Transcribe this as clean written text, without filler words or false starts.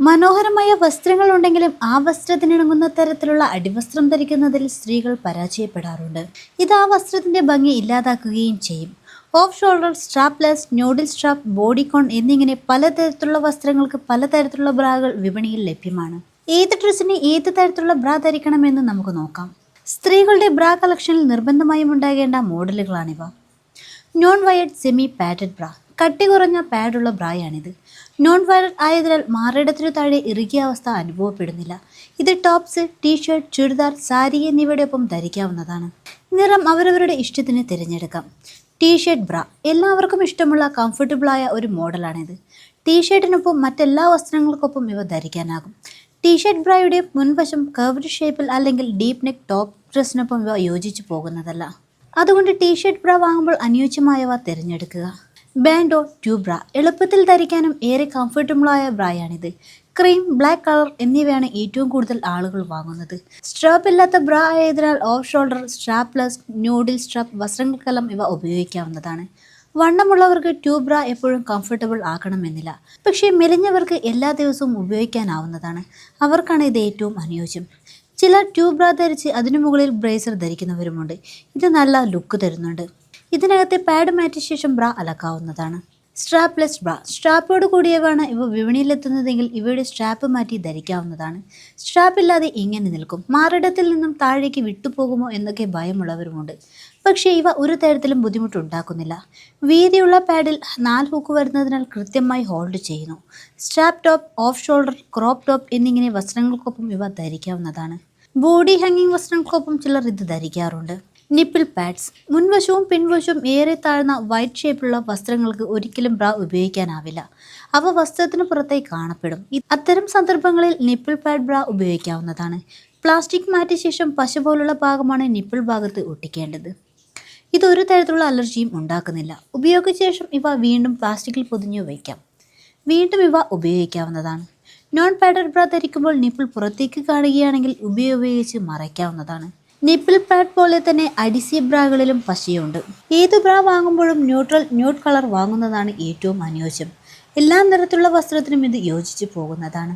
മനോഹരമായ വസ്ത്രങ്ങൾ ഉണ്ടെങ്കിലും ആ വസ്ത്രത്തിനിണങ്ങുന്ന തരത്തിലുള്ള അടിവസ്ത്രം ധരിക്കുന്നതിൽ സ്ത്രീകൾ പരാജയപ്പെടാറുണ്ട്. ഇത് ആ വസ്ത്രത്തിന്റെ ഭംഗി ഇല്ലാതാക്കുകയും ചെയ്യും. Of shoulder, strapless, noodle strap, bodycon എന്നിങ്ങനെ പലതരത്തിലുള്ള വസ്ത്രങ്ങൾക്ക് പലതരത്തിലുള്ള ബ്രാകൾ വിപണിയിൽ ലഭ്യമാണ്. ഏത് ഡ്രസ്സിന് ഏത് തരത്തിലുള്ള ബ്രാ ധരിക്കണമെന്ന് നമുക്ക് നോക്കാം. സ്ത്രീകളുടെ ബ്രാ കളക്ഷനിൽ നിർബന്ധമായും ഉണ്ടാകേണ്ട മോഡലുകളാണിവ. നോൺ വയർഡ് സെമി പാഡഡ് ബ്രാ. കട്ടി കുറഞ്ഞ പാഡുള്ള ബ്രായാണിത്. നോൺ വയർഡ് ആയതിനാൽ മാറിടത്തിനു താഴെ ഇറുകിയ അവസ്ഥ അനുഭവപ്പെടുന്നില്ല. ഇത് ടോപ്സ്, ടീഷർട്ട്, ചുരിദാർ, സാരി എന്നിവയുടെ ഒപ്പം ധരിക്കാവുന്നതാണ്. നിറം അവരവരുടെ ഇഷ്ടത്തിന് തിരഞ്ഞെടുക്കാം. ടീഷർട്ട് ബ്രാ എല്ലാവർക്കും ഇഷ്ടമുള്ള കംഫർട്ടബിളായ ഒരു മോഡലാണിത്. ടീഷർട്ടിനൊപ്പം മറ്റെല്ലാ വസ്ത്രങ്ങൾക്കൊപ്പം ഇവ ധരിക്കാനാകും. ടീഷർട്ട് ബ്രായുടെ മുൻവശം കർവ്ഡ് ഷേപ്പിൽ അല്ലെങ്കിൽ ഡീപ്പ് നെക്ക് ടോപ്പ് ഡ്രസ്സിനൊപ്പം ഇവ യോജിച്ചു പോകുന്നതല്ല. അതുകൊണ്ട് ടീഷർട്ട് ബ്രാ വാങ്ങുമ്പോൾ അനുയോജ്യമായവ തിരഞ്ഞെടുക്കുക. ബാൻഡോ ട്യൂബ് ബ്രാ എളുപ്പത്തിൽ ധരിക്കാനും ഏറെ കംഫർട്ടബിളായ ബ്രായാണിത്. ക്രീം, ബ്ലാക്ക് കളർ എന്നിവയാണ് ഏറ്റവും കൂടുതൽ ആളുകൾ വാങ്ങുന്നത്. സ്ട്രാപ്പ് ഇല്ലാത്ത ബ്രാ ആയതിനാൽ off shoulder, strapless, noodle strap വസ്ത്രങ്ങൾക്കെല്ലാം ഇവ ഉപയോഗിക്കാവുന്നതാണ്. വണ്ണമുള്ളവർക്ക് ട്യൂബ് ബ്രാ എപ്പോഴും കംഫർട്ടബിൾ ആക്കണമെന്നില്ല. പക്ഷേ മെലിഞ്ഞവർക്ക് എല്ലാ ദിവസവും ഉപയോഗിക്കാനാവുന്നതാണ്. അവർക്കാണ് ഇത് ഏറ്റവും അനുയോജ്യം. ചിലർ ട്യൂബ് ബ്രാ ധരിച്ച് അതിനു മുകളിൽ ബ്രേസർ ധരിക്കുന്നവരുമുണ്ട്. ഇത് നല്ല ലുക്ക് തരുന്നുണ്ട്. ഇതിനകത്തെ പാഡ് മാറ്റിയ ശേഷം ബ്രാ അലക്കാവുന്നതാണ്. സ്ട്രാപ്ലെസ് ബ്രാ സ്ട്രാപ്പോട് കൂടിയവാണ് ഇവ വിപണിയിലെത്തുന്നതെങ്കിൽ ഇവയുടെ സ്ട്രാപ്പ് മാറ്റി ധരിക്കാവുന്നതാണ്. സ്ട്രാപ്പ് ഇല്ലാതെ ഇങ്ങനെ നിൽക്കും. മാറിടത്തിൽ നിന്നും താഴേക്ക് വിട്ടുപോകുമോ എന്നൊക്കെ ഭയമുള്ളവരുമുണ്ട്. പക്ഷേ ഇവ ഒരു തരത്തിലും ബുദ്ധിമുട്ടുണ്ടാക്കുന്നില്ല. വീതിയുള്ള പാഡിൽ 4 ഹൂക്ക് വരുന്നതിനാൽ കൃത്യമായി ഹോൾഡ് ചെയ്യുന്നു. Strap top, of shoulder, crop top എന്നിങ്ങനെ വസ്ത്രങ്ങൾക്കൊപ്പം ഇവ ധരിക്കാവുന്നതാണ്. ബോഡി ഹാങ്ങിങ് വസ്ത്രങ്ങൾക്കൊപ്പം ചിലർ ഇത് ധരിക്കാറുണ്ട്. നിപ്പിൾ പാഡ്സ് മുൻവശവും പിൻവശവും ഏറെ താഴ്ന്ന വൈറ്റ് ഷേപ്പിലുള്ള വസ്ത്രങ്ങൾക്ക് ഒരിക്കലും ബ്രാ ഉപയോഗിക്കാനാവില്ല. അവ വസ്ത്രത്തിന് പുറത്തായി കാണപ്പെടും. അത്തരം സന്ദർഭങ്ങളിൽ നിപ്പിൾ പാഡ് ബ്രാ ഉപയോഗിക്കാവുന്നതാണ്. പ്ലാസ്റ്റിക് മാറ്റിയ ശേഷം പശ പോലുള്ള ഭാഗമാണ് നിപ്പിൾ ഭാഗത്ത് ഒട്ടിക്കേണ്ടത്. ഇത് ഒരു തരത്തിലുള്ള അലർജിയും ഉണ്ടാക്കുന്നില്ല. ഉപയോഗിച്ച ശേഷം ഇവ വീണ്ടും പ്ലാസ്റ്റിക്കിൽ പൊതിഞ്ഞു വയ്ക്കാം. വീണ്ടും ഇവ ഉപയോഗിക്കാവുന്നതാണ്. നോൺ പാഡഡ് ബ്രാ ധരിക്കുമ്പോൾ നിപ്പിൾ പുറത്തേക്ക് കാണുകയാണെങ്കിൽ ഉപയോഗിച്ച് മറയ്ക്കാവുന്നതാണ്. നിപ്പിൾ പാഡ് പോലെ തന്നെ അഡിസീവ് ബ്രാകളിലും പശയുണ്ട്. ഏത് ബ്രാ വാങ്ങുമ്പോഴും ന്യൂഡ് കളർ വാങ്ങുന്നതാണ് ഏറ്റവും അനുയോജ്യം. എല്ലാ നിറത്തിലുള്ള വസ്ത്രത്തിനും ഇത് യോജിച്ചു പോകുന്നതാണ്.